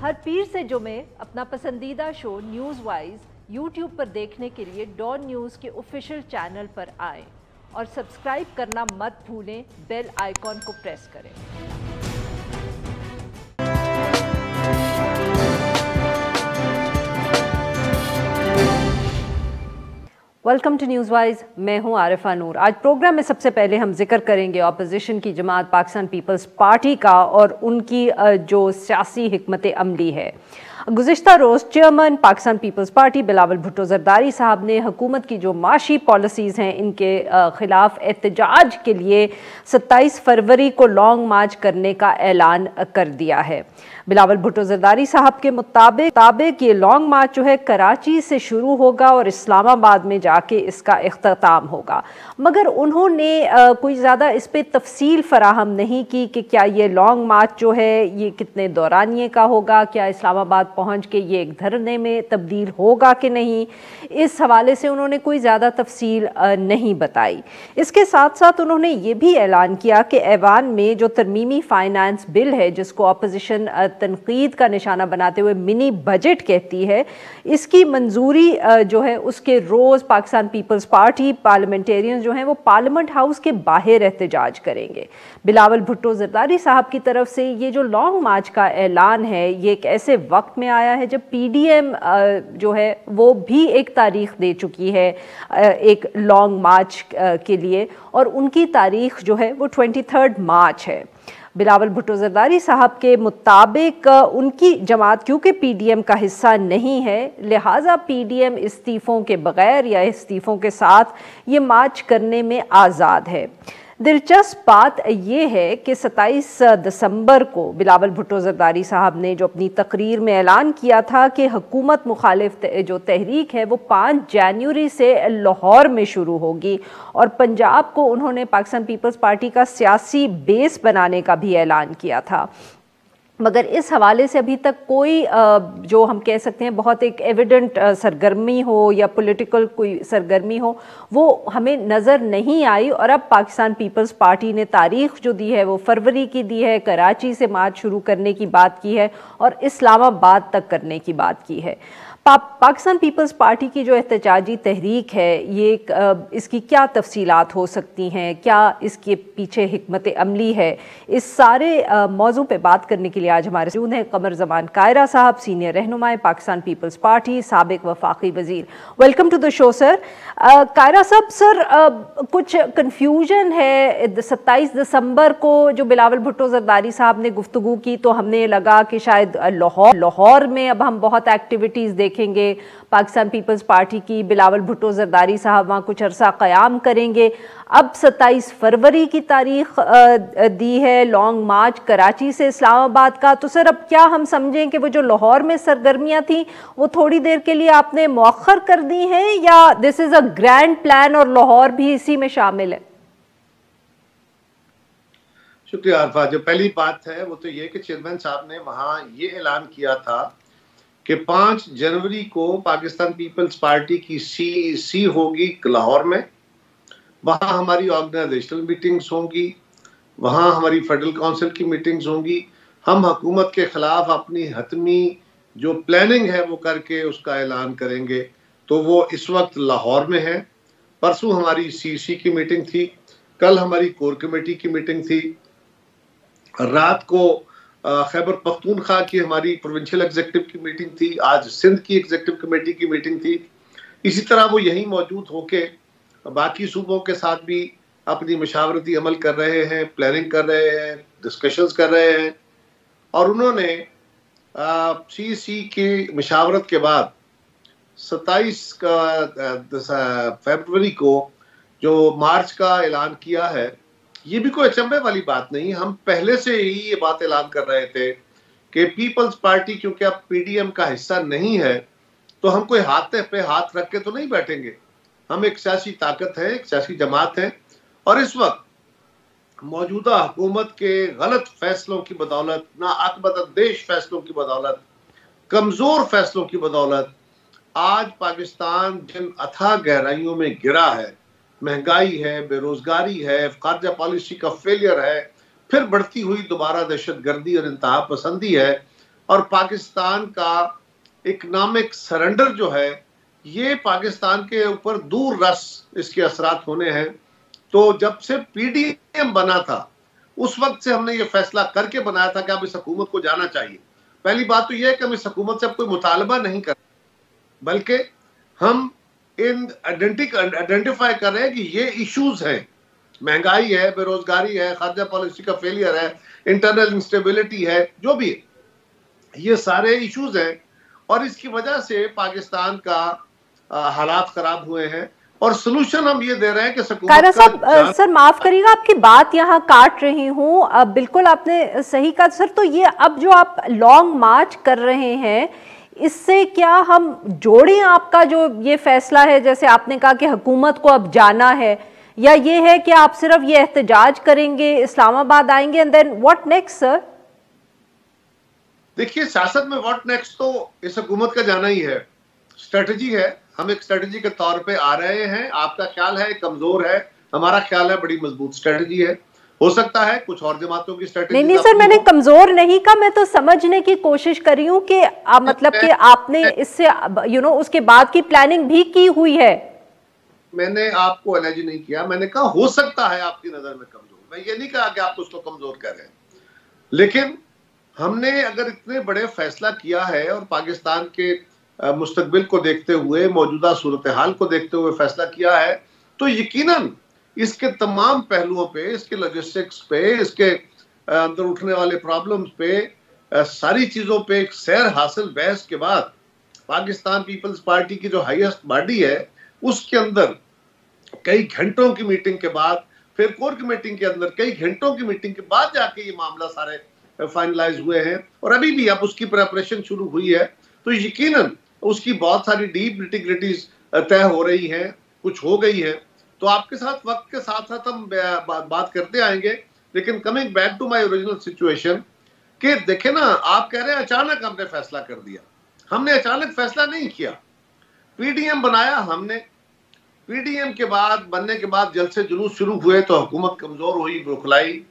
हर पीर से जुमे अपना पसंदीदा शो न्यूज़ वाइज यूट्यूब पर देखने के लिए डॉन न्यूज़ के ऑफिशियल चैनल पर आएं और सब्सक्राइब करना मत भूलें, बेल आइकॉन को प्रेस करें। वेलकम टू न्यूज़ वाइज, मैं हूं आरिफा नूर। आज प्रोग्राम में सबसे पहले हम जिक्र करेंगे अपोजिशन की जमात पाकिस्तान पीपल्स पार्टी का और उनकी जो सियासी हिकमत अमली है। गुज़िश्ता रोज़ चेयरमैन पाकिस्तान पीपल्स पार्टी बिलावल भुट्टो ज़रदारी साहब ने हुकूमत की जो माशी पॉलिसीज़ हैं इनके ख़िलाफ़ एहतजाज के लिए 27 फरवरी को लॉन्ग मार्च करने का ऐलान कर दिया है। बिलावल भुट्टो ज़रदारी साहब के मुताबिक ये लॉन्ग मार्च जो है कराची से शुरू होगा और इस्लामाबाद में जाके इसका इख्तिताम होगा, मगर उन्होंने कोई ज़्यादा इस पर तफसील फराहम नहीं की कि क्या ये लॉन्ग मार्च जो है ये कितने दौरानिए का होगा, क्या इस्लामाबाद पहुंच के ये एक धरने में तब्दील होगा कि नहीं। इस हवाले से उन्होंने कोई ज़्यादा तफसील नहीं बताई। इसके साथ साथ उन्होंने ये भी ऐलान किया कि ऐवान में जो तरमीमी फाइनेंस बिल है, जिसको अपोजिशन तनकीद का निशाना बनाते हुए मिनी बजट कहती है, इसकी मंजूरी जो है उसके रोज़ पाकिस्तान पीपल्स पार्टी पार्लियामेंटेरियन जो हैं वो पार्लियामेंट हाउस के बाहर एहतजाज करेंगे। बिलावल भुट्टो ज़रदारी साहब की तरफ से ये जो लॉन्ग मार्च का ऐलान है ये एक ऐसे वक्त में आया है जब PDM जो है वो भी एक तारीख दे चुकी है एक लॉन्ग मार्च के लिए, और उनकी तारीख जो है वो 23 मार्च है। बिलावल भुट्टो ज़रदारी साहब के मुताबिक उनकी जमात क्योंकि PDM का हिस्सा नहीं है, लिहाजा PDM इस्तीफ़ों के बग़ैर या इस्तीफ़ों के साथ ये मार्च करने में आज़ाद है। दिलचस्प बात यह है कि 27 दिसंबर को बिलावल भुट्टो ज़रदारी साहब ने जो अपनी तकरीर में ऐलान किया था कि हुकूमत मुखालिफ जो तहरीक है वो 5 जनवरी से लाहौर में शुरू होगी, और पंजाब को उन्होंने पाकिस्तान पीपल्स पार्टी का सियासी बेस बनाने का भी ऐलान किया था। मगर इस हवाले से अभी तक कोई जो हम कह सकते हैं बहुत एक एविडेंट सरगर्मी हो या पॉलिटिकल कोई सरगर्मी हो वो हमें नज़र नहीं आई। और अब पाकिस्तान पीपल्स पार्टी ने तारीख जो दी है वो फरवरी की दी है, कराची से मार्च शुरू करने की बात की है और इस्लामाबाद तक करने की बात की है। पाकिस्तान पीपल्स पार्टी की जो एहतजाजी तहरीक है ये इसकी क्या तफसीलात हो सकती हैं, क्या इसके पीछे हिकमत अमली है, इस सारे मौजू पे बात करने के लिए आज हमारे साथ हैं कमर ज़मान कायरा साहब, सीनियर रहनुमाए पाकिस्तान पीपल्स पार्टी, साबिक वफाकी वज़ीर। Welcome to the show sir. Kaira साहब, सर कुछ कन्फ्यूजन है। 27 दिसंबर को जो बिलावल भुट्टो ज़रदारी साहब ने गुफ्तगू की तो हमने लगा कि शायद लाहौर में अब हम बहुत एक्टिविटीज़ देखेंगे पाकिस्तान पीपल्स पार्टी की, बिलावल भुट्टो ज़रदारी साहब वहाँ कुछ अरसा क़याम करेंगे। अब 27 फरवरी की तारीख दी है लॉन्ग मार्च कराची से इस्लामाबाद का, तो सर अब क्या हम समझें कि वो जो लाहौर में सरगर्मियाँ थी वो थोड़ी देर के लिए आपने मौखर कर दी हैं, या this is a grand plan और लाहौर भी इसी में शामिल है? शुक्रिया आरफा। जो पहली बात है वो तो ये कि चेयरमैन साहब ने वहाँ ये ऐलान किया था कि 5 जनवरी को पाकिस्तान पीपल्स पार्टी की सी होगी लाहौर में, वहाँ हमारी ऑर्गेनाइजेशनल मीटिंग्स होंगी, वहाँ हमारी फेडरल काउंसिल की मीटिंग्स होंगी। हम हुकूमत के ख़िलाफ़ अपनी हतमी जो प्लानिंग है वो करके उसका ऐलान करेंगे। तो वो इस वक्त लाहौर में है। परसों हमारी CC की मीटिंग थी, कल हमारी कोर कमेटी की मीटिंग थी, रात को खैबर पख्तूनख्वा की हमारी प्रोविंशियल एग्जीक्यूटिव की मीटिंग थी, आज सिंध की एग्जीक्यूटिव कमेटी की मीटिंग थी। इसी तरह वो यहीं मौजूद होके बाकी सूबों के साथ भी अपनी मशावरती अमल कर रहे हैं, प्लानिंग कर रहे हैं, डिस्कशंस कर रहे हैं। और उन्होंने CC की मशावरत के बाद 27 फरवरी को जो मार्च का ऐलान किया है, ये भी कोई अचंभे वाली बात नहीं। हम पहले से ही ये बात ऐलान कर रहे थे कि पीपल्स पार्टी क्योंकि अब PDM का हिस्सा नहीं है तो हम कोई हाथ पे हाथ रख के तो नहीं बैठेंगे। हम एक सियासी ताकत है, एक सियासी जमात है, और इस वक्त मौजूदा हुकूमत के गलत फैसलों की बदौलत, नाअक़बतद्देश फैसलों की बदौलत, कमजोर फैसलों की बदौलत आज पाकिस्तान जिन अथाह गहराइयों में गिरा है, महंगाई है, बेरोजगारी है, खारजा पॉलिसी का फेलियर है, फिर बढ़ती हुई दोबारा दहशतगर्दी और इंतहा पसंदी है, और पाकिस्तान का इकोनॉमिक सरेंडर जो है, ये पाकिस्तान के ऊपर दूर रस इसके असरात होने हैं। तो जब से पीडीएम बना था उस वक्त से हमने ये फैसला करके बनाया था कि अब इस हुकूमत को जाना चाहिए। पहली बात तो यह है कि हम इस हुकूमत से अब कोई मुतालबा नहीं कर, बल्कि हम इन आइडेंटिफाई कर रहे हैं कि ये इश्यूज हैं, महंगाई है, बेरोजगारी है, खारजा पॉलिसी का फेलियर है, इंटरनल इंस्टेबिलिटी है, जो भी है, ये सारे इश्यूज हैं और इसकी वजह से पाकिस्तान का हालात खराब हुए हैं। और सोल्यूशन हम ये दे रहे हैं कि कायरा साहब, सर माफ करिएगा आपकी बात यहाँ काट रही हूँ, बिल्कुल आपने सही कहा सर। तो ये अब जो आप लॉन्ग मार्च कर रहे हैं, इससे क्या हम जोड़ें आपका जो ये फैसला है, जैसे आपने कहा कि हुकूमत को अब जाना है, या ये है कि आप सिर्फ ये एहतजाज करेंगे, इस्लामाबाद आएंगे and then what next sir? देखिए, सियासत में व्हाट नेक्स्ट तो इस हुकूमत का जाना ही है, स्ट्रेटजी है। हम एक स्ट्रेटजी के तौर पे आ रहे हैं। आपका ख्याल है कमजोर है, हमारा ख्याल है बड़ी मजबूत स्ट्रेटजी है। हो सकता है कुछ और जमातों की स्ट्रेटजी। नहीं सर, मैंने कमजोर नहीं कहा, मैं तो समझने की कोशिश कर रही हूँ कि मतलब कि आपने इससे उसके बाद की प्लानिंग भी की हुई है। मैंने आपको एलर्जी नहीं किया, मैंने कहा हो सकता है आपकी नजर में कमजोर। मैं ये नहीं कहा कि आप उसको कमजोर कर रहे हैं, लेकिन हमने अगर इतने बड़े फैसला किया है और पाकिस्तान के मुस्तकबिल को देखते हुए, मौजूदा सूरत हाल को देखते हुए फैसला किया है, तो यकीनन इसके तमाम पहलुओं पे, इसके लॉजिस्टिक्स पे, इसके अंदर उठने वाले प्रॉब्लम्स पे, सारी चीजों पे एक सैर हासिल बहस के बाद पाकिस्तान पीपल्स पार्टी की जो हाईएस्ट बॉडी है उसके अंदर कई घंटों की मीटिंग के बाद, फिर कोर कमेटी के अंदर कई घंटों की मीटिंग के बाद जाके ये मामला सारे फाइनलाइज हुए हैं और अभी भी अब उसकी प्रिपरेशन शुरू हुई है। तो यकीनन उसकी बहुत सारी डीप निटी-ग्रिटीज तय हो रही हैं, कुछ हो गई है। तो आपके साथ वक्त के साथ साथ हम बात करते आएंगे। लेकिन coming back to my original situation, कि देखे ना, आप कह रहे हैं अचानक हमने फैसला कर दिया। हमने अचानक फैसला नहीं किया, पीडीएम बनाया हमने। पीडीएम के बाद, बनने के बाद जलसे जुलूस शुरू हुए तो हुकूमत कमजोर हुई, बुखलाई।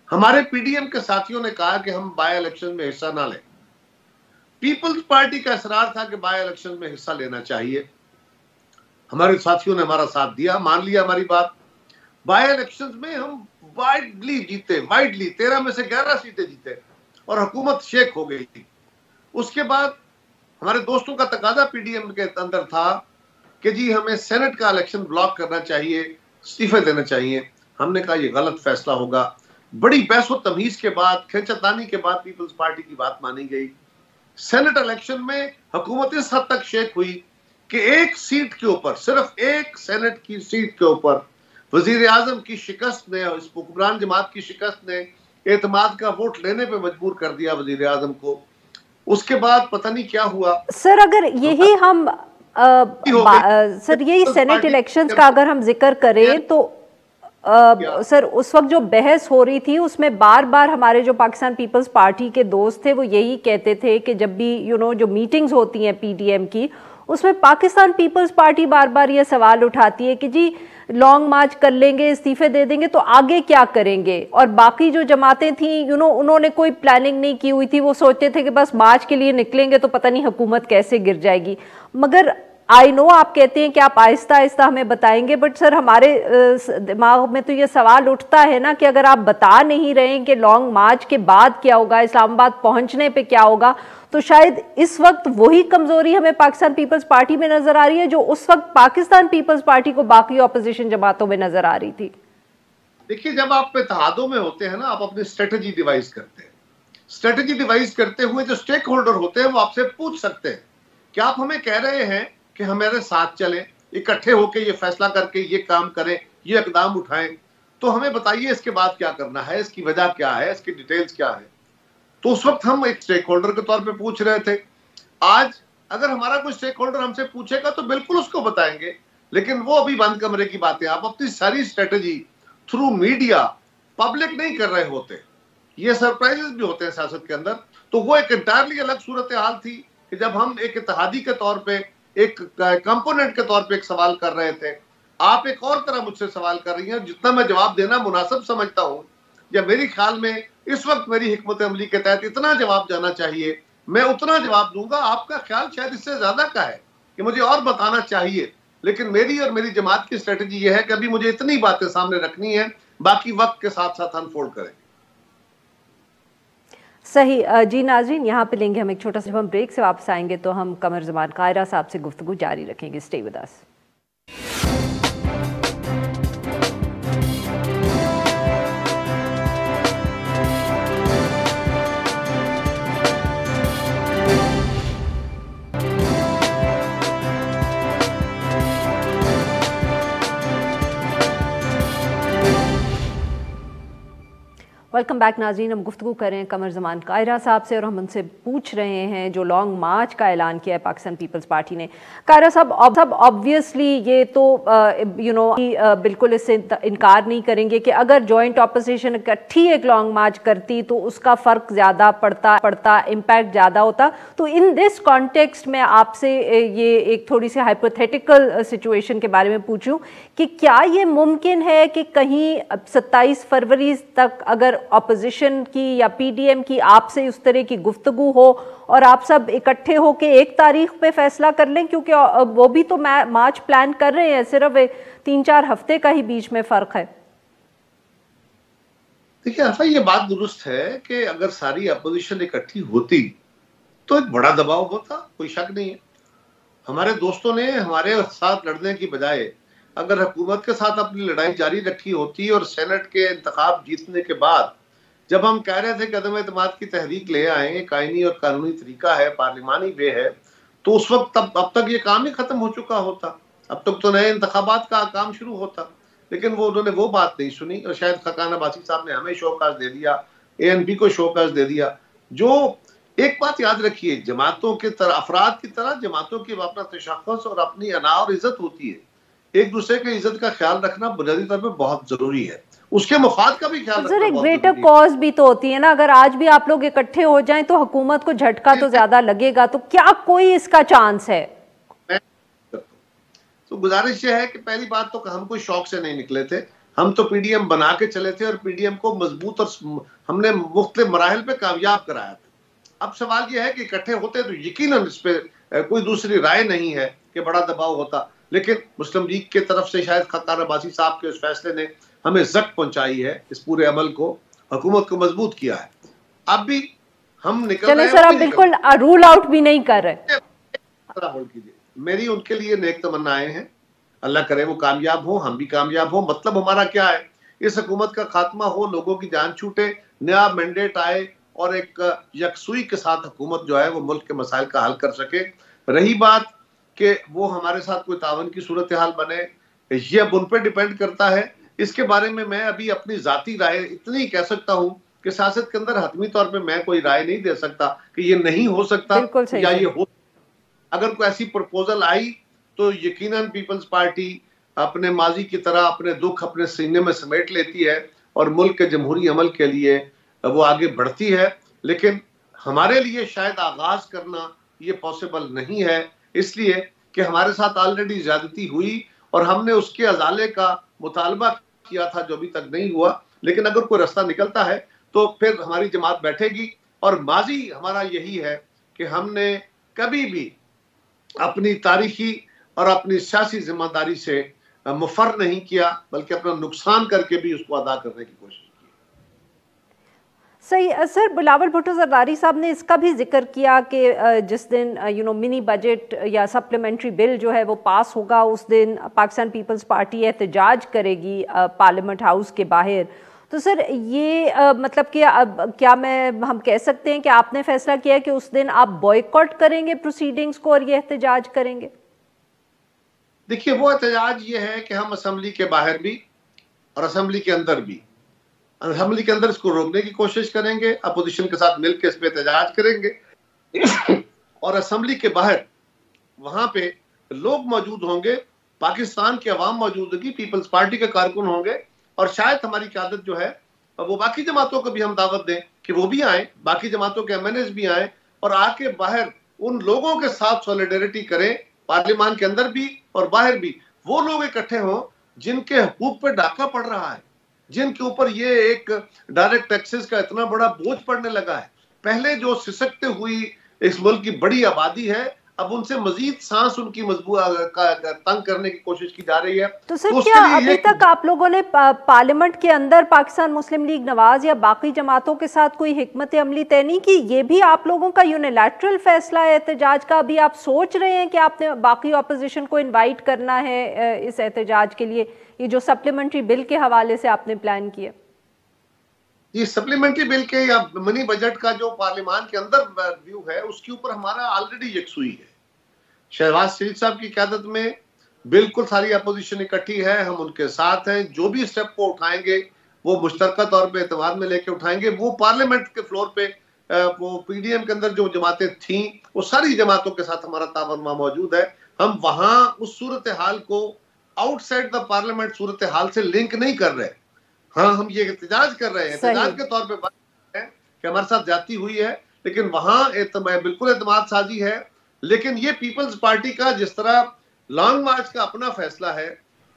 हमारे पीडीएम के साथियों ने कहा कि हम बाय इलेक्शन में हिस्सा ना लें। पीपल्स पार्टी का इसरार था कि बाय इलेक्शन में हिस्सा लेना चाहिए। हमारे साथियों ने हमारा साथ दिया, मान लिया हमारी बात। बाय इलेक्शंस में हम वाइडली जीते, वाइडली 13 में से 11 सीटें जीते और हुकूमत शेक हो गई थी। उसके बाद हमारे दोस्तों का तकाजा पीडीएम के अंदर था कि जी हमें सेनेट का इलेक्शन ब्लॉक करना चाहिए, इस्तीफे देना चाहिए। हमने कहा यह गलत फैसला होगा। बड़ी बहस व तमीज के बाद, खींचातानी के बाद पीपल्स पार्टी की बात मानी गई। सेनेट इलेक्शन में हुकूमत इस हद तक शेक हुई कि एक सीट के ऊपर, सिर्फ एक सेनेट की सीट के ऊपर वजीर आजम की शिकस्त ने, इस हुक्मरान जमात की शिकस्त ने एतमाद का वोट लेने पे मजबूर कर दिया वजीर आजम को। उसके बाद पता नहीं क्या हुआ सर। अगर यही हम सर यही सेनेट इलेक्शंस का अगर हम जिक्र करें तो सर उस वक्त जो बहस हो रही थी उसमें बार बार हमारे जो पाकिस्तान पीपल्स पार्टी के दोस्त थे वो यही कहते थे कि जब भी जो मीटिंग्स होती हैं पीडीएम की, उसमें पाकिस्तान पीपल्स पार्टी बार बार ये सवाल उठाती है कि जी लॉन्ग मार्च कर लेंगे, इस्तीफे दे देंगे तो आगे क्या करेंगे। और बाकी जो जमातें थी उन्होंने कोई प्लानिंग नहीं की हुई थी, वो सोचते थे कि बस मार्च के लिए निकलेंगे तो पता नहीं हुकूमत कैसे गिर जाएगी। मगर आई नो आप कहते हैं कि आप आहिस्ता आहिस्ता हमें बताएंगे, बट सर हमारे दिमाग में तो ये सवाल उठता है ना कि अगर आप बता नहीं रहे हैं कि लॉन्ग मार्च के बाद क्या होगा, इस्लामाबाद पहुंचने पे क्या होगा, तो शायद इस वक्त वही कमजोरी हमें पाकिस्तान पीपल्स पार्टी में नजर आ रही है जो उस वक्त पाकिस्तान पीपल्स पार्टी को बाकी ऑपोजिशन जमातों में नजर आ रही थी। देखिए, जब आप इत्तेहादों में होते हैं ना, आप अपनी स्ट्रेटजी डिवाइस करते हैं। स्ट्रेटजी डिवाइस करते हुए जो स्टेक होल्डर होते हैं वो आपसे पूछ सकते हैं कि आप हमें कह रहे हैं कि हमारे साथ चलें, इकट्ठे होकर ये फैसला करके ये काम करें, ये इकदाम उठाएं, तो हमें बताइए इसके बाद क्या करना है, इसकी वजह क्या है, इसकी डिटेल्स क्या है। तो उस वक्त हम एक स्टेक होल्डर के तौर पे पूछ रहे थे। आज अगर हमारा कोई स्टेक होल्डर हमसे पूछेगा तो बिल्कुल उसको बताएंगे, लेकिन वो अभी बंद कमरे की बात है। आप अपनी सारी स्ट्रेटजी थ्रू मीडिया पब्लिक नहीं कर रहे होते, ये सरप्राइजेस भी होते हैं सियासत के अंदर। तो वो एक इंटायरली अलग सूरत हाल थी कि जब हम एक इत्तेहादी के तौर पे, एक कंपोनेंट के तौर पे एक सवाल कर रहे थे, आप एक और तरह मुझसे सवाल कर रही हैं जितना मैं जवाब देना मुनासिब समझता हूं, या मेरे ख्याल में इस वक्त मेरी हिकमत अमली के तहत इतना जवाब जाना चाहिए मैं उतना जवाब दूंगा। आपका ख्याल शायद इससे ज्यादा का है कि मुझे और बताना चाहिए, लेकिन मेरी और मेरी जमात की स्ट्रेटेजी यह है कि अभी मुझे इतनी बातें सामने रखनी है, बाकी वक्त के साथ साथ अनफोल्ड करेंगे। सही जी नाज़रीन, यहाँ पे लेंगे हम एक छोटा सा, जब हम ब्रेक से वापस आएंगे तो हम कमर ज़मान कायरा साहब से गुफ्तगू जारी रखेंगे। Stay with us. Welcome back नाज़रीन, हम गुफ्तगू कर रहे हैं कमर ज़मान कायरा साहब से और हम उनसे पूछ रहे हैं जो लॉन्ग मार्च का ऐलान किया है पाकिस्तान पीपल्स पार्टी ने। कायरा साहब, ऑब्वियसली ये तो बिल्कुल इससे इनकार नहीं करेंगे कि अगर जॉइंट ऑपोजिशन इकट्ठी एक लॉन्ग मार्च करती तो उसका फ़र्क ज़्यादा पड़ता, इम्पैक्ट ज़्यादा होता। तो इन दिस कॉन्टेक्स्ट में आपसे ये एक थोड़ी सी हाइपोथेटिकल सिचुएशन के बारे में पूछूं कि क्या ये मुमकिन है कि कहीं 27 फरवरी तक अगर ऑपोजिशन की या पीडीएम की आपसे उस तरह की गुफ्तगू हो और आप सब इकट्ठे होके एक तारीख पे फैसला कर लें, क्योंकि वो भी तो मार्च प्लान कर रहे हैं, सिर्फ 3-4 हफ्ते का ही बीच में फर्क है। देखिए आफा, ये बात दुरुस्त है कि अगर सारी अपोजिशन इकट्ठी होती तो एक बड़ा दबाव होता, कोई शक नहीं है। हमारे दोस्तों ने हमारे साथ लड़ने की बजाय अगर हुकूमत के साथ अपनी लड़ाई जारी रखी होती और सेनेट के इंतखाब जीतने के बाद जब हम कह रहे थे कि अदम एतमाद की तहरीक ले आए, कानूनी और कानूनी तरीका है, पार्लिमानी वे है, तो उस वक्त अब तक ये काम ही खत्म हो चुका होता। अब तक तो नए इंतखाबात का काम शुरू होता, लेकिन उन्होंने वो बात नहीं सुनी और शायद खकान अब्बासी साहब ने हमें शोकाज दे दिया, ANP को शोकाज दे दिया। जो एक बात याद रखिए, जमातों के तरह, अफराद की तरह जमातों की अपना तशख्खुस और अपनी अना और इज्जत होती है। एक दूसरे की इज्जत का ख्याल रखना बुनियादी तौर पर बहुत जरूरी है, उसके मफाद का भी ख्याल रखना बहुत ग्रेटर कॉज भी तो होती है ना। अगर आज भी आप लोग इकट्ठे हो जाएं तो हुकूमत को झटका तो ज्यादा लगेगा, तो क्या कोई इसका चांस है? तो गुजारिश ये है कि पहली बात तो हम कोई शौक से नहीं निकले थे, हम तो पीडीएम बना के चले थे और पीडीएम को मजबूत और हमने मुख्तलिफ मराहिल पे कामयाब कराया था। अब सवाल यह है कि इकट्ठे होते तो यकीनन इस पे कोई दूसरी राय नहीं है कि बड़ा दबाव होता, लेकिन मुस्लिम लीग की तरफ से शायद खतार अब्बासी साहब के उस फैसले ने हमें जख्म पहुंचाई है, इस पूरे अमल को, हुकूमत को मजबूत किया है। अब भी हम निकल रहे हैं। सर, आप बिल्कुल रूल आउट भी नहीं कर रहे। होल्ड कीजिए, मेरी उनके लिए नेक तमन्नाएं हैं, अल्लाह करे वो कामयाब हो, हम भी कामयाब हो। मतलब हमारा क्या है, इस हुकूमत का खात्मा हो, लोगों की जान छूटे, नया मैंडेट आए और एक यकसुई के साथ हुकूमत जो है वो मुल्क के मसाइल का हल कर सके। रही बात कि वो हमारे साथ कोई तावन की सूरत हाल बने, ये अब उन पर डिपेंड करता है। इसके बारे में मैं अभी अपनी जाती राय इतनी कह सकता हूं कि सियासत के अंदर हतमी तौर पे मैं कोई राय नहीं दे सकता कि ये नहीं हो सकता या ये हो। अगर कोई ऐसी प्रपोजल आई तो यकीनन पीपल्स पार्टी अपने माजी की तरह अपने दुख अपने सीने में समेट लेती है और मुल्क के जमहूरी अमल के लिए वो आगे बढ़ती है। लेकिन हमारे लिए शायद आगाज करना ये पॉसिबल नहीं है, इसलिए कि हमारे साथ ऑलरेडी ज्यादती हुई और हमने उसके अजाले का मुतालबा किया था जो अभी तक नहीं हुआ। लेकिन अगर कोई रास्ता निकलता है तो फिर हमारी जमात बैठेगी और माजी हमारा यही है कि हमने कभी भी अपनी तारीखी और अपनी सियासी जिम्मेदारी से मुफर नहीं किया, बल्कि अपना नुकसान करके भी उसको अदा करने की कोशिश की। सही सर, बिलावल भुट्टो जरदारी साहब ने इसका भी जिक्र किया कि जिस दिन मिनी बजट या सप्लीमेंट्री बिल जो है वो पास होगा, उस दिन पाकिस्तान पीपल्स पार्टी एहतजाज करेगी पार्लियामेंट हाउस के बाहर। तो सर ये मतलब कि क्या हम कह सकते हैं कि आपने फैसला किया कि उस दिन आप बॉयकॉट करेंगे प्रोसीडिंग्स को और ये एहतजाज करेंगे? देखिए, वो एहतजाज ये है कि हम असेंबली के बाहर भी और असेंबली के अंदर भी, असेंबली के अंदर इसको रोकने की कोशिश करेंगे, अपोजिशन के साथ मिलकर इस पे एहतजाज करेंगे और असेंबली के बाहर वहां पे लोग मौजूद होंगे, पाकिस्तान की आवाम मौजूद होगी, पीपल्स पार्टी के कारकुन होंगे और शायद हमारी क़यादत जो है वो बाकी जमातों को भी हम दावत दें कि वो भी आए, बाकी जमातों के MNAs भी आए और आके बाहर उन लोगों के साथ सॉलिडेरिटी करें, पार्लियामान के अंदर भी और बाहर भी वो लोग इकट्ठे हों जिनके हुकूक पे डाका पड़ रहा है, जिनके ऊपर ये एक डायरेक्ट टैक्सेस का इतना बड़ा बोझ पड़ने लगा है। पहले जो सिसकते हुई इस मुल्क की बड़ी आबादी है, अब उनसे मजीद सांस उनकी मजबूत तंग करने की कोशिश की जा रही है। तो सर, क्या अभी तक आप लोगों ने पार्लियामेंट के अंदर पाकिस्तान मुस्लिम लीग नवाज या बाकी जमातों के साथ कोई हिकमत अमली तय नहीं की? ये भी आप लोगों का यूनिलैटरल फैसला है एहतजाज का? अभी आप सोच रहे हैं कि आपने बाकी ऑपोजिशन को इन्वाइट करना है इस एहतजाज के लिए, ये जो सप्लीमेंट्री बिल के हवाले से आपने प्लान किया? ये सप्लीमेंट्री बिल के या मिनी बजट का जो पार्लियामान के अंदर व्यू है, उसके ऊपर हमारा ऑलरेडी यकसुई है। शहबाज शरीफ साहब की क़यादत में बिल्कुल सारी अपोजिशन इकट्ठी है, हम उनके साथ हैं। जो भी स्टेप को उठाएंगे वो मुश्तरका तौर पे एतमाद में लेके उठाएंगे। वो पार्लियामेंट के फ्लोर पे वो पीडीएम के अंदर जो जमातें थी वो सारी जमातों के साथ हमारा तावन वहां मौजूद है। हम वहां उस सूरत हाल को आउटसाइड द पार्लियामेंट सूरत हाल से लिंक नहीं कर रहे। हाँ, हम ये एहतजाज कर रहे हैं, एहतजाज के तौर पे बात है कि हमारे साथ ज्यादती हुई है, लेकिन वहां बिल्कुल एतमाद साजी है। लेकिन ये पीपल्स पार्टी का जिस तरह लॉन्ग मार्च का अपना फैसला है,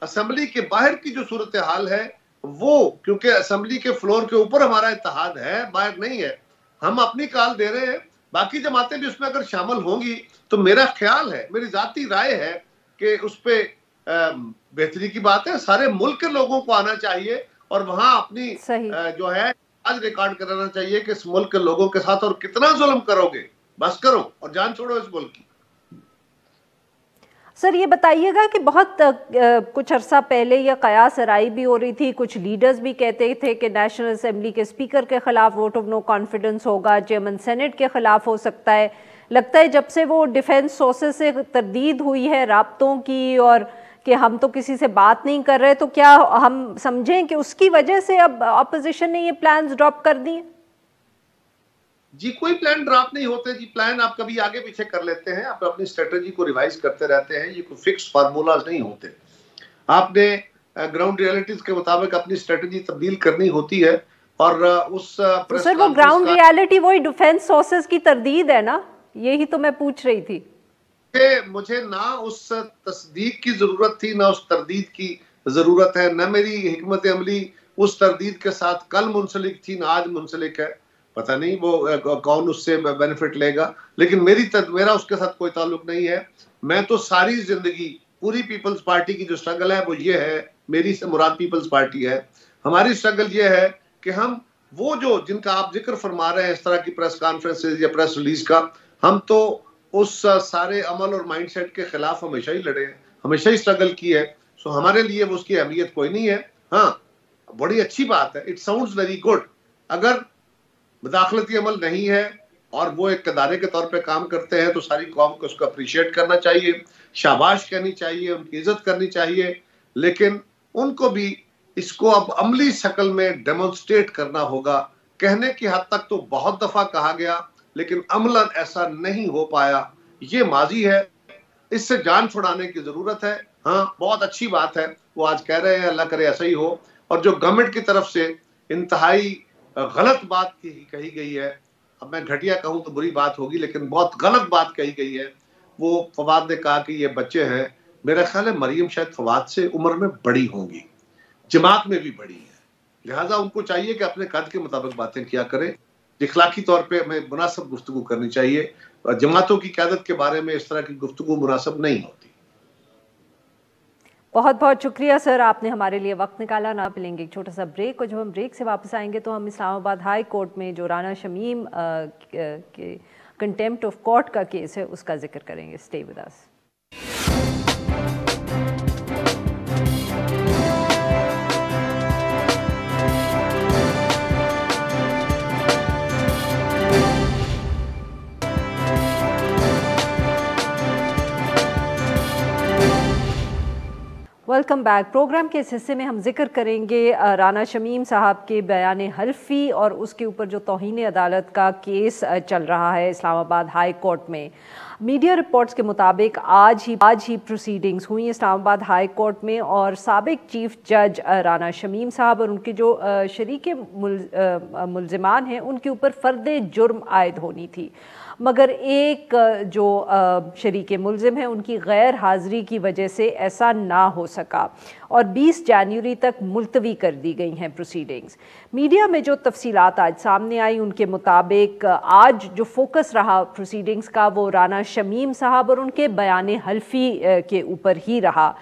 असेंबली के बाहर की जो सूरत हाल है वो, क्योंकि असेंबली के फ्लोर के ऊपर हमारा इत्तेहाद है, बाहर नहीं है, हम अपनी कॉल दे रहे हैं। बाकी जमातें भी उसमें अगर शामिल होंगी तो मेरा ख्याल है, मेरी जाती राय है कि उस पर बेहतरी की बात है। सारे मुल्क के लोगों को आना चाहिए और वहां अपनी जो है आज रिकॉर्ड कराना चाहिए कि इस मुल्क के लोगों के साथ और कितना जुल्म करोगे, बस करो और जान छोड़ो इस मुल्क की। सर, ये बताइएगा कि बहुत कुछ अरसा पहले यह कयास राय भी हो रही थी, कुछ लीडर्स भी कहते थे कि नेशनल असेंबली के स्पीकर के खिलाफ वोट ऑफ नो कॉन्फिडेंस होगा, चेयरमैन सेनेट के खिलाफ हो सकता है। लगता है जब से वो डिफेंस सोर्सेज से तरदीद हुई है राब्तों की और कि हम तो किसी से बात नहीं कर रहे, तो क्या हम समझें कि उसकी वजह से अब अपोजिशन ने ये प्लान्स ड्रॉप कर दिए? जी, कोई प्लान ड्रॉप नहीं होते जी। प्लान आप कभी आगे पीछे कर लेते हैं, आप अपनी स्ट्रेटजी को रिवाइज करते रहते हैं। ये कोई फिक्स फार्मूलाज नहीं होते। आपने ग्राउंड रियलिटीज के मुताबिक अपनी स्ट्रेटजी तब्दील करनी होती है। और उस तो सर, वो ग्राउंड रियलिटी वही डिफेंस सोर्सेज की तरदीद है ना, यही तो मैं पूछ रही थी। मुझे ना उस तस्दीक की जरूरत थी, ना उस तरदीद की जरूरत है, ना मेरी हिकमत अमली उस तरदीद के साथ कल मुंसलिक थी, ना आज मुंसलिक है। पता नहीं वो कौन उससे बेनिफिट लेगा, लेकिन मेरा उसके साथ कोई ताल्लुक नहीं है। मैं तो सारी जिंदगी पूरी पीपल्स पार्टी की जो स्ट्रगल है वो ये है, मेरी से मुराद पीपल्स पार्टी है। हमारी स्ट्रगल ये है कि हम वो जो जिनका आप जिक्र फरमा रहे हैं इस तरह की प्रेस कॉन्फ्रेंसेज या प्रेस रिलीज का, हम तो उस सारे अमल और माइंडसेट के खिलाफ हमेशा ही लड़े हैं, हमेशा ही स्ट्रगल की है। सो हमारे लिए वो उसकी अहमियत कोई नहीं है। हाँ, बड़ी अच्छी बात है, इट साउंड्स वेरी गुड। अगर मुदाखलती अमल नहीं है और वो एक अदारे के तौर पे काम करते हैं तो सारी कौम को उसको अप्रिशिएट करना चाहिए, शाबाश कहनी चाहिए, उनकी इज्जत करनी चाहिए। लेकिन उनको भी इसको अब अमली शक्ल में डेमोन्स्ट्रेट करना होगा। कहने की हद तक तो बहुत दफा कहा गया, लेकिन अमलन ऐसा नहीं हो पाया। ये माजी है, इससे जान छुड़ाने की जरूरत है। हाँ, बहुत अच्छी बात है वो आज कह रहे हैं, अल्लाह करे ऐसा ही हो। और जो गवर्नमेंट की तरफ से इंतहाई गलत बात कही गई है, अब मैं घटिया कहूं तो बुरी बात होगी, लेकिन बहुत गलत बात कही गई है। वो फवाद ने कहा कि ये बच्चे हैं, मेरा ख्याल है मरियम शायद फवाद से उम्र में बड़ी होंगी, जमात में भी बड़ी है, लिहाजा उनको चाहिए कि अपने कद के मुताबिक बातें किया करें। इखलाकी तौर पे हमें मुनासिब गुफ्तगू करनी चाहिए। जमातों की क़यादत के बारे में इस तरह की गुफ्तगू मुनासिब नहीं होती। बहुत बहुत शुक्रिया सर, आपने हमारे लिए वक्त निकाला। ना मिलेंगे एक छोटा सा ब्रेक, और जब हम ब्रेक से वापस आएंगे तो हम इस्लामाबाद हाई कोर्ट में जो राना शमीम के कंटेम्प्ट ऑफ कोर्ट का केस है उसका जिक्र करेंगे। Stay with us. Welcome back. Programme के इस हिस्से में हम जिक्र करेंगे राना शमीम साहब के बयान हल्फी और उसके ऊपर जो तौहीन अदालत का केस चल रहा है इस्लामाबाद हाई कोर्ट में। मीडिया रिपोर्ट्स के मुताबिक आज ही प्रोसीडिंग्स हुई इस्लामाबाद हाई कोर्ट में, और साबिक चीफ जज राना शमीम साहब और उनके जो शरीके मुल्ज़िमान हैं उनके ऊपर फ़र्द जुर्म आयद होनी थी, मगर एक जो शरीके मुल्ज़िम है उनकी गैर हाज़िरी की वजह से ऐसा ना हो सका। सका और 20 जनवरी तक मुलतवी कर दी गई हैं प्रोसीडिंग्स। मीडिया में जो तफसीलात आज सामने आई उनके मुताबिक आज जो फोकस रहा प्रोसीडिंग्स का वो राना शमीम साहब और उनके बयान हल्फी के ऊपर ही रहा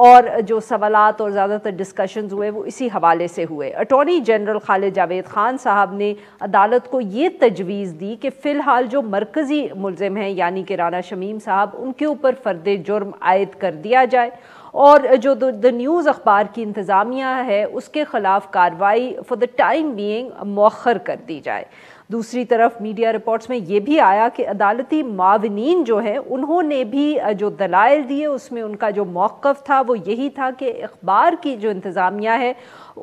और जो सवालात और ज़्यादातर डिस्कशंस हुए वो इसी हवाले से हुए। अटॉर्नी जनरल खालिद जावेद खान साहब ने अदालत को ये तजवीज़ दी कि फ़िलहाल जो मरकज़ी मुलज़िम हैं यानी कि राना शमीम साहब उनके ऊपर फ़र्द जुर्म आयद कर दिया जाए और जो द न्यूज़ अखबार की इंतज़ामिया है उसके ख़िलाफ़ कार्रवाई फॉर द टाइम बीइंग मौखर कर दी जाए। दूसरी तरफ मीडिया रिपोर्ट्स में ये भी आया कि अदालती मावनीन जो है उन्होंने भी जो दलाइल दिए उसमें उनका जो मौक़िफ़ था वो यही था कि अखबार की जो इंतज़ामिया है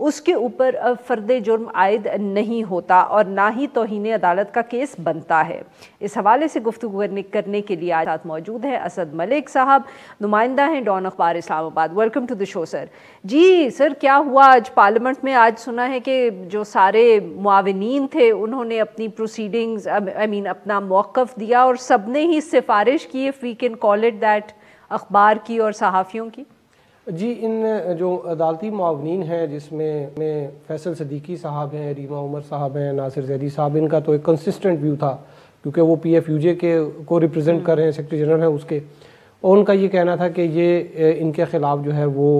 उसके ऊपर फ़र्द जुर्म आयद नहीं होता और ना ही तौहीन अदालत का केस बनता है। इस हवाले से गुफ्तगू करने के लिए आज साथ मौजूद है असद मलिक साहब, नुमाइंदा हैं डॉन अखबार Islamabad. Welcome to the show sir. जी सर, क्या हुआ आज पार्लियामेंट में? आज सुना है कि जो सारे मुआविनीन थे उन्होंने अपनी प्रोसीडिंग्स अपना मौक़िफ़ दिया और सब ने ही सिफारिश की, if we can call it that, अखबार की और सहाफ़ियों की। जी, इन जो अदालती मुआवनीन हैं जिसमें फैसल सदीकी साहब हैं, रीमा उमर साहब हैं, नासिर जैदी साहब, इनका तो एक कंसिस्टेंट व्यू था क्योंकि वो PFUJ के को रिप्रेजेंट कर रहे हैं, सेक्रेटरी जनरल हैं उसके, और उनका ये कहना था कि ये इनके ख़िलाफ़ जो है वो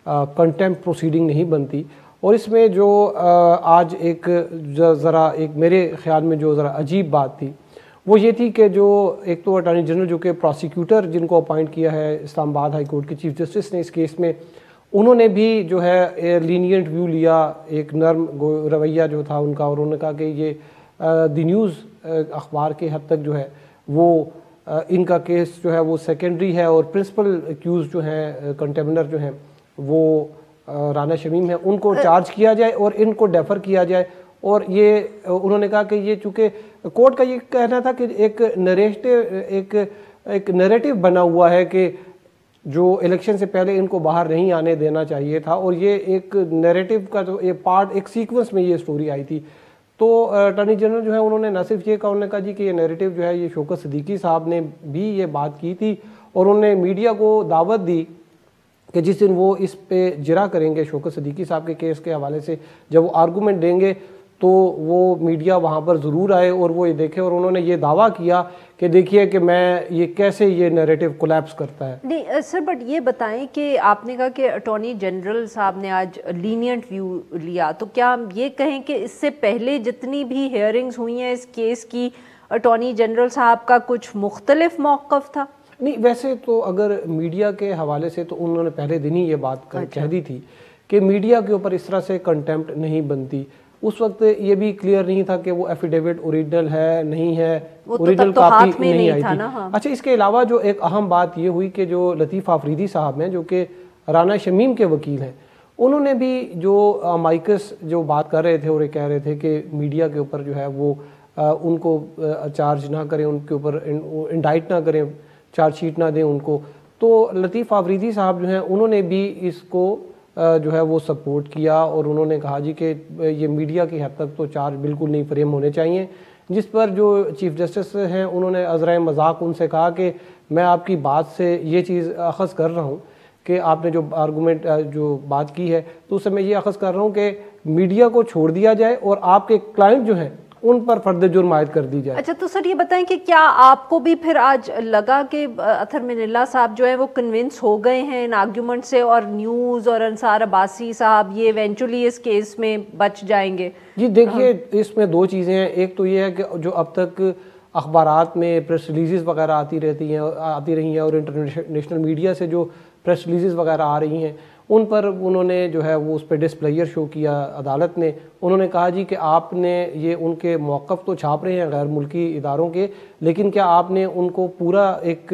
कंटेम्प्ट प्रोसीडिंग नहीं बनती। और इसमें जो आज एक ज़रा एक मेरे ख़्याल में जो ज़रा अजीब बात थी वो ये थी कि जो एक तो अटॉर्नी जनरल जो कि प्रोसिक्यूटर जिनको अपॉइंट किया है इस्लामाबाद हाई कोर्ट के चीफ जस्टिस ने इस केस में, उन्होंने भी जो है लीनियंट व्यू लिया, एक नर्म रवैया जो था उनका, और उन्होंने कहा कि ये द न्यूज़ अखबार के हद तक जो है वो इनका केस जो है वो सेकेंडरी है और प्रिंसिपल एक्यूज जो हैं कंटेमिनर जो हैं वो राना शमीम है उनको चार्ज किया जाए और इनको डेफर किया जाए। और ये उन्होंने कहा कि ये चूँकि कोर्ट का ये कहना था कि एक नैरेटिव बना हुआ है कि जो इलेक्शन से पहले इनको बाहर नहीं आने देना चाहिए था, और ये एक नैरेटिव का जो ये पार्ट एक सीक्वेंस में ये स्टोरी आई थी। तो अटॉर्नी जनरल जो है उन्होंने न सिर्फ ये कहा, उन्होंने कहा जी कि ये नैरेटिव जो है ये शौकत सिद्दीकी साहब ने भी ये बात की थी और उन्होंने मीडिया को दावत दी कि जिस दिन वो इस पे जिरा करेंगे शौकत सिद्दीकी साहब के केस के हवाले से, जब वो आर्गूमेंट देंगे तो वो मीडिया वहाँ पर ज़रूर आए और वो ये देखे। और उन्होंने ये दावा किया कि देखिए कि मैं ये कैसे ये नैरेटिव कोलैप्स करता है। नहीं सर, बट ये बताएं कि आपने कहा कि अटॉर्नी जनरल साहब ने आज लीनियंट व्यू लिया, तो क्या हम ये कहें कि इससे पहले जितनी भी हियरिंग्स हुई हैं इस केस की, अटॉर्नी जनरल साहब का कुछ मुख्तलिफ मौक़िफ़ था? नहीं, वैसे तो अगर मीडिया के हवाले से तो उन्होंने पहले दिन ही ये बात कह दी थी कि मीडिया के ऊपर इस तरह से कंटेम्प्ट नहीं बनती। उस वक्त ये भी क्लियर नहीं था कि वो एफिडेविट ओरिजिनल है नहीं है, ओरिजिनल कॉपी नहीं आई थी। हाँ। अच्छा, इसके अलावा जो एक अहम बात ये हुई कि जो लतीफ़ आफरीदी साहब हैं जो कि राना शमीम के वकील हैं, उन्होंने भी जो माइकस जो बात कर रहे थे और ये कह रहे थे कि मीडिया के ऊपर जो है वो उनको चार्ज ना करें, उनके ऊपर इंडाइट ना करें, चार्जशीट ना दें उनको, तो लतीफ़ आफरीदी साहब जो हैं उन्होंने भी इसको जो है वो सपोर्ट किया और उन्होंने कहा जी कि ये मीडिया की हद तक तो चार्ज बिल्कुल नहीं फ्रेम होने चाहिए। जिस पर जो चीफ जस्टिस हैं उन्होंने अज़राए मजाक उनसे कहा कि मैं आपकी बात से ये चीज़ अखज़ कर रहा हूँ कि आपने जो आर्गूमेंट जो बात की है तो उससे मैं ये अखज़ कर रहा हूँ कि मीडिया को छोड़ दिया जाए और आपके क्लाइंट जो हैं उन पर फर्द जुर्म आयद कर दी जाए। अच्छा, तो सर ये बताएं कि क्या आपको भी फिर आज लगा कि अतहर मिनल्ला साहब जो है वो कन्विंस हो गए हैं इन आर्ग्यूमेंट से और न्यूज़ और अंसार अब्बासी साहब ये इवेंचुअली इस केस में बच जाएंगे? जी देखिए, इसमें दो चीज़ें हैं। एक तो ये है कि जो अब तक अखबारात में प्रेस रिलीज़ वगैरह आती रही हैं और इंटरनेशनल मीडिया से जो प्रेस रिलीज़ वगैरह आ रही हैं उन पर उन्होंने जो है वो उस पर डिस्प्लेयर शो किया अदालत ने। उन्होंने कहा जी कि आपने ये उनके मौक़िफ़ तो छाप रहे हैं गैर मुल्की इदारों के, लेकिन क्या आपने उनको पूरा एक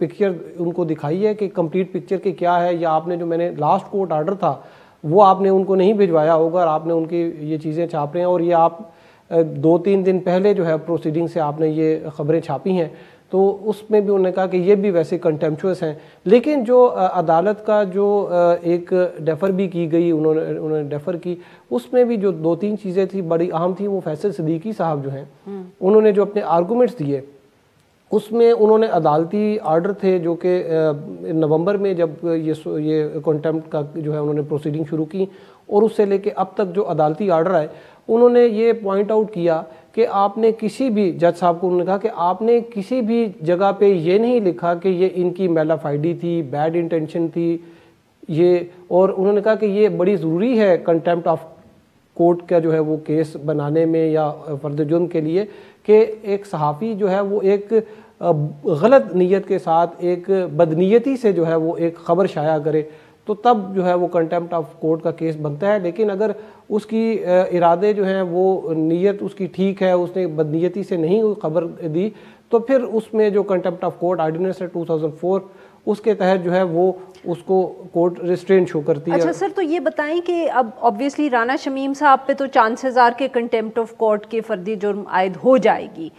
पिक्चर उनको दिखाई है कि कंप्लीट पिक्चर के क्या है, या आपने जो मैंने लास्ट कोर्ट ऑर्डर था वो आपने उनको नहीं भिजवाया होगा और आपने उनकी ये चीज़ें छाप रहे हैं और ये आप 2-3 दिन पहले जो है प्रोसीडिंग से आपने ये ख़बरें छापी हैं। तो उसमें भी उन्होंने कहा कि ये भी वैसे कंटेम्पचुअस हैं। लेकिन जो अदालत का जो एक डेफ़र भी की गई, उन्होंने डेफ़र की, उसमें भी जो 2-3 चीज़ें थी बड़ी अहम थी। वो फैसल सिद्दीकी साहब जो हैं उन्होंने जो अपने आर्गूमेंट्स दिए उसमें उन्होंने अदालती आर्डर थे जो कि नवंबर में जब ये कंटेम्प्ट का जो है उन्होंने प्रोसीडिंग शुरू की, और उससे लेके अब तक जो अदालती आर्डर आए, उन्होंने ये पॉइंट आउट किया कि आपने किसी भी, जज साहब को उन्होंने कहा कि आपने किसी भी जगह पे ये नहीं लिखा कि ये इनकी मेलाफाइडी थी, बैड इंटेंशन थी ये, और उन्होंने कहा कि ये बड़ी ज़रूरी है कंटेम्प्ट ऑफ कोर्ट का जो है वो केस बनाने में या फर्द जुर्म के लिए, कि एक सहाफ़ी जो है वो एक गलत नीयत के साथ, एक बदनीयती से जो है वो एक ख़बर शाया करे, तो तब जो है वो कंटेम्प्ट ऑफ कोर्ट का केस बनता है। लेकिन अगर उसकी इरादे जो हैं वो नीयत उसकी ठीक है, उसने बदनीयती से नहीं खबर दी, तो फिर उसमें जो कंटेम्प्ट ऑफ कोर्ट ऑर्डिनेंस है 2004, उसके तहत जो है वो उसको कोर्ट रिस्ट्रेंट शो करती है। अच्छा सर, तो ये बताएं कि अब ऑब्वियसली राना शमीम साहब पे तो चांसेस आर के कंटेम्प्ट ऑफ कोर्ट के फर्दी जुर्म आयद हो जाएगी,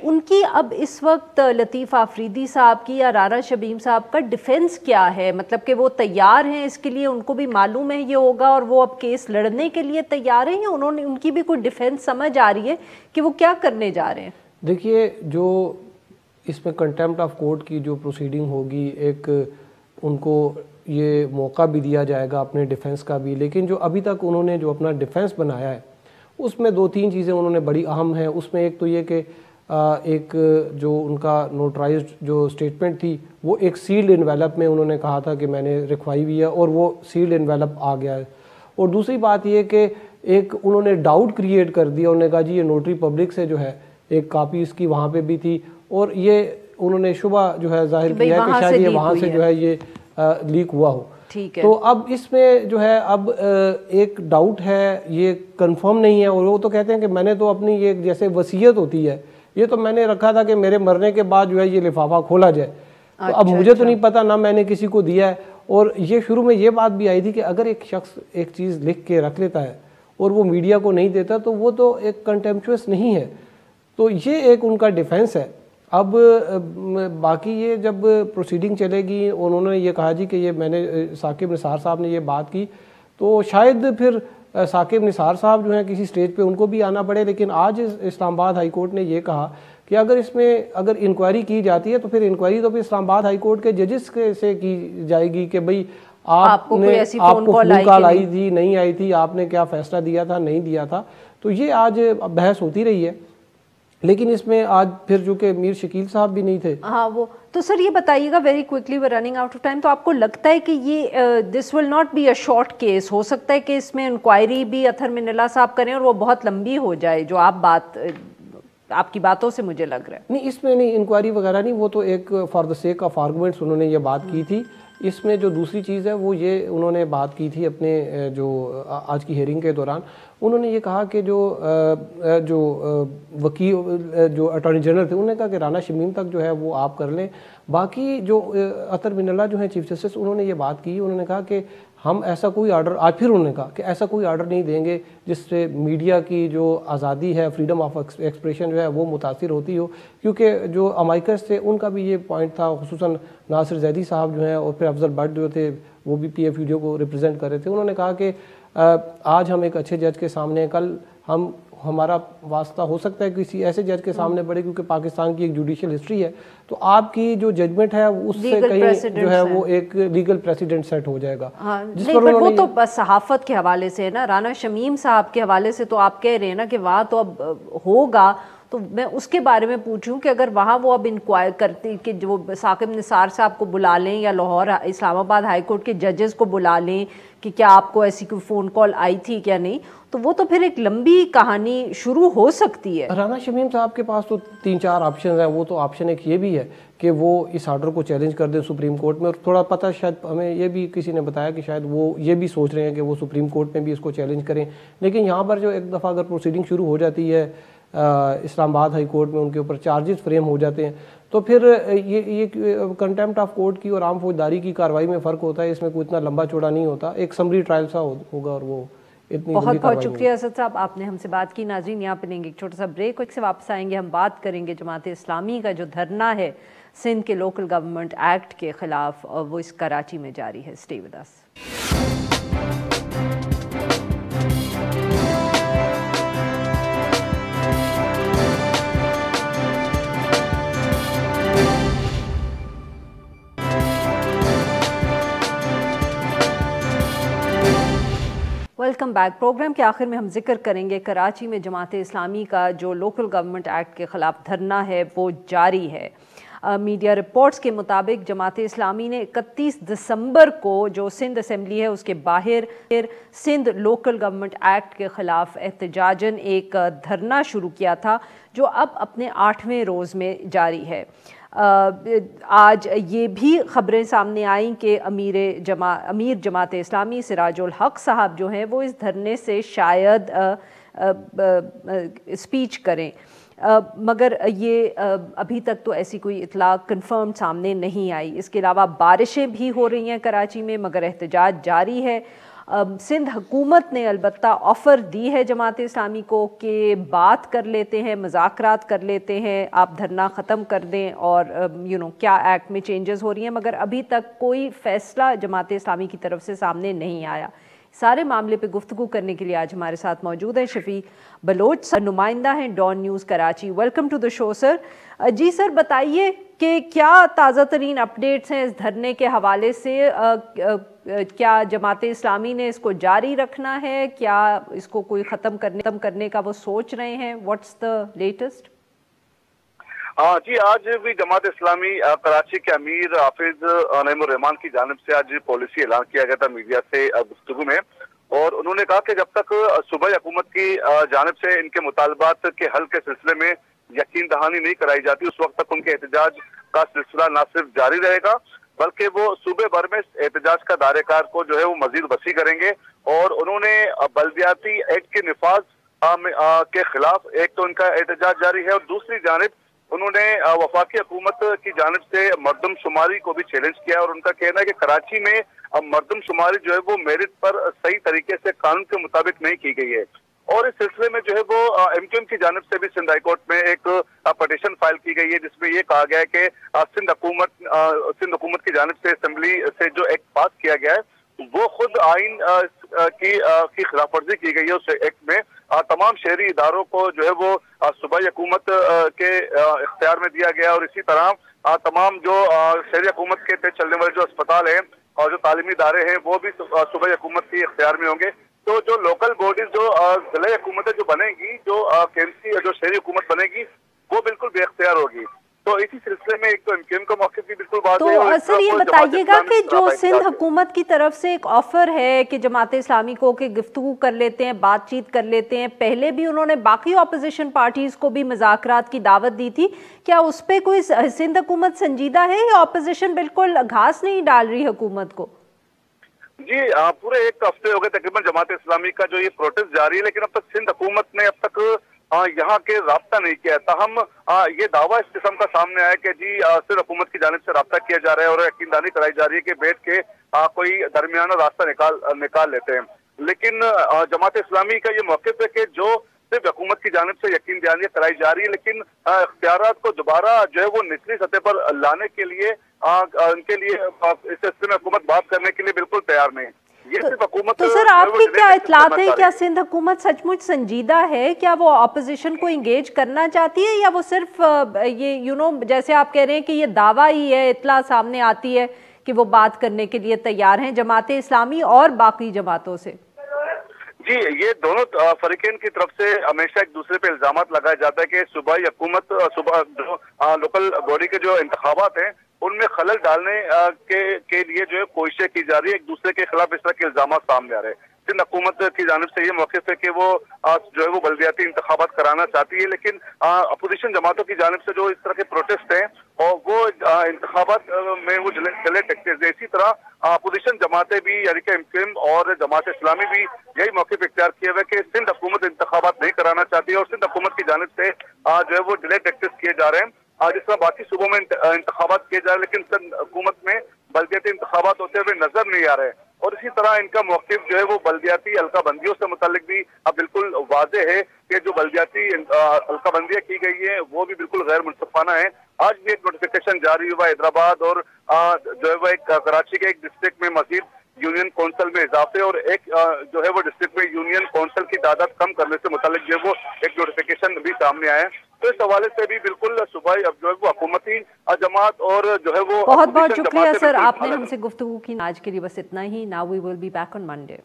उनकी अब इस वक्त लतीफ़ आफरीदी साहब की या राना शमीम साहब का डिफेंस क्या है? मतलब कि वो तैयार हैं इसके लिए, उनको भी मालूम है ये होगा और वो अब केस लड़ने के लिए तैयार हैं, या उन्होंने, उनकी भी कोई डिफेंस समझ आ रही है कि वो क्या करने जा रहे हैं? देखिए, जो इसमें कंटेम्प्ट ऑफ कोर्ट की जो प्रोसीडिंग होगी, एक उनको ये मौका भी दिया जाएगा अपने डिफेंस का भी, लेकिन जो अभी तक उन्होंने जो अपना डिफेंस बनाया है उसमें 2-3 चीज़ें उन्होंने बड़ी अहम हैं। उसमें एक तो ये कि एक जो उनका नोटराइज्ड जो स्टेटमेंट थी वो एक सील्ड एनवेलप में उन्होंने कहा था कि मैंने लिखवाई हुई है, और वो सील्ड एनवेलप आ गया है। और दूसरी बात ये कि एक उन्होंने डाउट क्रिएट कर दिया, उन्होंने कहा जी ये नोटरी पब्लिक से जो है एक कापी इसकी वहाँ पे भी थी, और ये उन्होंने शुबा जो है जाहिर किया है कि शायद ये वहाँ से जो है ये लीक हुआ हो। ठीक है। तो अब इसमें जो है अब एक डाउट है, ये कंफर्म नहीं है, और वो तो कहते हैं कि मैंने तो अपनी ये जैसे वसीयत होती है, ये तो मैंने रखा था कि मेरे मरने के बाद जो है ये लिफाफा खोला जाए। तो अब मुझे तो नहीं पता, ना मैंने किसी को दिया है। और ये शुरू में ये बात भी आई थी कि अगर एक शख्स एक चीज़ लिख के रख लेता है और वो मीडिया को नहीं देता तो वो तो एक कंटेम्पचुअस नहीं है। तो ये एक उनका डिफेंस है। अब बाकी ये जब प्रोसीडिंग चलेगी, उन्होंने ये कहा जी कि ये मैंने साकिब निसार साहब ने ये बात की, तो शायद फिर साकिब निसार साहब जो हैं किसी स्टेज पे उनको भी आना पड़े। लेकिन आज इस्लामाबाद हाई कोर्ट ने ये कहा कि अगर इसमें अगर इंक्वायरी की जाती है तो फिर इंक्वायरी तो फिर इस्लामाबाद हाई कोर्ट के जजेस से की जाएगी कि भाई आपको फोन कॉल आई थी, नहीं आई थी, आपने क्या फैसला दिया था, नहीं दिया था। तो ये आज बहस होती रही है। लेकिन इसमें आज फिर जो कि मीर शकील साहब भी नहीं थे। हाँ, वो तो सर ये बताइएगा very quickly, we running out of time, तो आपको लगता है कि ये this will not be a short case? हो सकता है कि इसमें इंक्वायरी भी अतर मिनल्ला साहब करें और वो बहुत लंबी हो जाए, जो आप बात आपकी बातों से मुझे लग रहा है। नहीं, इसमें नहीं इंक्वायरी वगैरह नहीं, वो तो एक for the sake of arguments उन्होंने ये बात की थी। इसमें जो दूसरी चीज़ है वो ये उन्होंने बात की थी अपने जो आज की हेयरिंग के दौरान, उन्होंने ये कहा कि जो वकील जो अटॉर्नी जनरल थे उन्होंने कहा कि राना शमीम तक जो है वो आप कर लें। बाकी जो अतर मिनल्ला जो है चीफ जस्टिस, उन्होंने ये बात की, उन्होंने कहा कि हम ऐसा कोई आर्डर, आज फिर उन्होंने कहा कि ऐसा कोई आर्डर नहीं देंगे जिससे मीडिया की जो आज़ादी है, फ्रीडम ऑफ एक्सप्रेशन जो है वो मुतासिर होती हो। क्योंकि जो अमाइकस थे उनका भी ये पॉइंट था, खुसूसन नासिर जैदी साहब जो हैं और फिर अफजल भट्ट जो थे वो भी PFUJ को रिप्रेजेंट कर रहे थे। उन्होंने कहा कि आज हम एक अच्छे जज के सामने, कल हमारा वास्ता हो सकता है किसी ऐसे जज के सामने पड़े, क्योंकि पाकिस्तान की एक जुडिशियल हिस्ट्री है, तो आपकी जो जजमेंट है उससे कहीं जो है वो एक लीगल प्रेसिडेंट सेट हो जाएगा। हाँ, जिस पर वो तो बस सहाफत के हवाले से है ना, राना शमीम साहब के हवाले से तो आप कह रहे हैं ना कि वहाँ तो अब होगा, तो मैं उसके बारे में पूछूं कि अगर वहाँ वो अब इंक्वायर करती कि जो साकिब निसार साहब को बुला लें या लाहौर इस्लामाबाद हाई कोर्ट के जजेस को बुला लें कि क्या आपको ऐसी कोई फ़ोन कॉल आई थी क्या नहीं, तो वो तो फिर एक लंबी कहानी शुरू हो सकती है। राना शमीम साहब के पास तो 3-4 ऑप्शन हैं। वो तो ऑप्शन एक ये भी है कि वो इस आर्डर को चैलेंज कर दें सुप्रीम कोर्ट में, और थोड़ा पता शायद हमें ये भी किसी ने बताया कि शायद वो ये भी सोच रहे हैं कि वो सुप्रीम कोर्ट में भी इसको चैलेंज करें। लेकिन यहाँ पर जो एक दफ़ा अगर प्रोसीडिंग शुरू हो जाती है इस्लामाबाद हाई कोर्ट में, उनके ऊपर चार्जेस फ्रेम हो जाते हैं, तो फिर ये कंटेम्प्ट ऑफ कोर्ट की और आम फौजदारी की कार्रवाई में फ़र्क होता है। इसमें कोई इतना लंबा चौड़ा नहीं होता, एक समरी ट्रायल सा होगा और वो इतनी बहुत बहुत शुक्रिया असद साहब, आपने हमसे बात की। नाज़रीन, यहाँ पे लेंगे एक छोटा सा ब्रेक, से वापस आएंगे, हम बात करेंगे जमात इस्लामी का जो धरना है सिंध के लोकल गवर्नमेंट एक्ट के ख़िलाफ़, वो इस कराची में जारी है। Stay with us. Welcome back. Programme के आखिर में हम जिक्र करेंगे कराची में जमात इस्लामी का जो लोकल गवर्नमेंट एक्ट के ख़िलाफ़ धरना है वो जारी है। मीडिया रिपोर्ट्स के मुताबिक जमात इस्लामी ने 31 दिसंबर को जो सिंध असम्बली है उसके बाहर सिंध लोकल गवर्नमेंट एक्ट के ख़िलाफ़ एहतजाजन एक धरना शुरू किया था, जो अब अपने 8वें रोज़ में जारी है। आज ये भी ख़बरें सामने आईं कि अमीर जमात इस्लामी सिराजुल हक साहब जो हैं वो इस धरने से शायद स्पीच करें, मगर ये अभी तक तो ऐसी कोई इतला कंफर्म सामने नहीं आई। इसके अलावा बारिशें भी हो रही हैं कराची में, मगर एहतजाज जारी है। सिंध हुकूमत ने अलबत्ता ऑफ़र दी है जमात इस्लामी को कि बात कर लेते हैं, मुज़ाकरात कर लेते हैं, आप धरना ख़त्म कर दें और क्या एक्ट में चेंजेस हो रही हैं, मगर अभी तक कोई फ़ैसला जमात इस्लामी की तरफ से सामने नहीं आया। सारे मामले पे गुफ्तगू करने के लिए आज हमारे साथ मौजूद है शफी बलोच, नुमाइंदा हैं Dawn news Karachi. Welcome to the show sir. जी सर, बताइए कि क्या ताज़ा तरीन अपडेट्स हैं इस धरने के हवाले से? क्या जमात इस्लामी ने इसको जारी रखना है, क्या इसको कोई ख़त्म करने का वो सोच रहे हैं? What's the latest? जी, आज भी जमात इस्लामी कराची के अमीर हाफिज नईमुर रहमान की जानिब से आज पॉलिसी ऐलान किया गया था मीडिया से गुफ्तगू में, और उन्होंने कहा कि जब तक सूबाई हुकूमत की जानिब से इनके मुतालबात के हल के सिलसिले में यकीन दहानी नहीं कराई जाती, उस वक्त तक उनके एहतजाज का सिलसिला न सिर्फ जारी रहेगा बल्कि वो सूबे भर में एहतजाज का दायरेकार को जो है वो मजीद वसी करेंगे। और उन्होंने बल्दियाती एक्ट के निफाज के खिलाफ एक तो उनका एहतजाज जारी है, और दूसरी जानिब उन्होंने वफाकी हुकूमत की जानिब से मरदमशुमारी को भी चैलेंज किया, और उनका कहना है कि कराची में मरदमशुमारी जो है वो मेरिट पर सही तरीके से कानून के मुताबिक नहीं की गई है। और इस सिलसिले में जो है वो एमक्यूएम की जानिब से भी सिंध हाई कोर्ट में एक पटिशन फाइल की गई है, जिसमें ये कहा गया है कि सिंध हुकूमत की जानिब से असेंबली से जो एक्ट पास किया गया है वो खुद आइन की खिलाफ वर्जी की गई है। उस एक्ट में तमाम शहरी इदारों को जो है वो सूबाई हुकूमत के इख्तियार में दिया गया, और इसी तरह तमाम जो शहरी हुकूमत के तहत चलने वाले जो अस्पताल हैं और जो तालीमी इदारे हैं वो भी सूबाई हुकूमत के इख्तियार में होंगे। तो जो लोकल बॉडीज जो जिला हुकूमतें जो बनेगी, जो केंद्रीय जो शहरी हुकूमत बनेगी वो बिल्कुल बेख्तियार होगी। तो इसी सिलसिले में एक तो एमक्यूएम का मौक़िफ़ भी बिल्कुल बात है। तो सर ये बताइएगा कि जो सिंध हुकूमत की तरफ से एक ऑफर है कि जमात इस्लामी को कि गुफ्तगू कर लेते हैं, बातचीत कर लेते हैं, पहले भी उन्होंने बाकी ऑपोजिशन पार्टीज को भी मुज़ाकरात की दावत दी थी, क्या उस पर कोई सिंध हुकूमत संजीदा है या ऑपोजिशन बिल्कुल घास नहीं डाल रही हुकूमत को? जी, पूरे एक हफ्ते हो गए तकरीबन जमात इस्लामी का जो ये प्रोटेस्ट जारी है, लेकिन अब तक सिंध हुकूमत ने अब तक यहाँ के राब्ता नहीं किया था। हम ये दावा इस किस्म का सामने आया कि जी सिंध हुकूमत की जानिब से राब्ता किया जा रहा है और यकीनदानी कराई जा रही है कि बैठ के कोई दरमियाना रास्ता निकाल लेते हैं, लेकिन जमात इस्लामी का ये मौक़िफ़ है कि जो सिर्फ हुकूमत की जानिब से यकीन दहानी कराई जा रही है, लेकिन इख्तियारात को दोबारा जो है वो निचली सतह पर लाने के लिए उनके लिए इस सिलसिले में हुकूमत बात करने के लिए बिल्कुल तैयार नहीं। ये सिर्फ हुकूमत तो सर आपकी क्या इतलात है, क्या सिंध हुकूमत सचमुच संजीदा है? क्या वो ऑपोजिशन को इंगेज करना चाहती है, या वो सिर्फ ये जैसे आप कह रहे हैं कि ये दावा ही है, इतला सामने आती है कि वो बात करने के लिए तैयार हैं जमात इस्लामी और बाकी जमातों से? जी, ये दोनों फरीकैन की तरफ से हमेशा एक दूसरे पे इल्जाम लगाया जाता है कि सूबाई हुकूमत जो लोकल बॉडी के जो इंतखाबात हैं उनमें खलल डालने के लिए जो है कोशिशें की जा रही है, एक दूसरे के खिलाफ इस तरह के इल्जाम सामने आ रहे हैं। सिंध हुकूमत की जानिब से ये मौक़िफ़ है कि वो जो है वो बल्दियाती इंतखाबात कराना चाहती है, लेकिन अपोजिशन जमातों की जानिब से जो इस तरह के प्रोटेस्ट हैं और वो इंतखाबात में वो जले टेक्टिक्स है। इसी तरह अपोजिशन जमातें भी यानी कि एमक्यूएम और जमात इस्लामी भी यही मौक़िफ़ इख्तियार किए हुए कि सिंध हुकूमत इंतखाबात नहीं कराना चाहती है, और सिंध हुकूमत की जानिब से जो है वो डिले टेक्टिक्स किए जा रहे हैं जिस तरह बाकी सूबों में इंतखाबात किए जा रहे हैं, लेकिन सिंध हुकूमत में बल्दियाती इंतखाबात होते हुए नजर नहीं आ रहे। और इसी तरह इनका मौक़िफ़ जो है वो बल्दियाती हल्काबंदियों से मुतालिक भी अब बिल्कुल वाज़ेह है कि जो बल्दियाती हल्काबंदियाँ की गई है वो भी बिल्कुल गैर मुनसफाना है। आज भी एक नोटिफिकेशन जारी हुआ हैदराबाद और जो है वो एक कराची के एक डिस्ट्रिक्ट में मजीद यूनियन काउंसिल में इजाफे और एक जो है वो डिस्ट्रिक्ट में यूनियन काउंसिल की तादाद कम करने से मुतालिक जो है वो एक नोटिफिकेशन भी सामने आया। तो इस हवाले से भी बिल्कुल सूबाई अब जो है वो हुकूमती जमात और जो है वो बहुत बहुत शुक्रिया सर, आपने हमसे गुफ्तगू की। आज के लिए बस इतना ही। Now we will be back on Monday.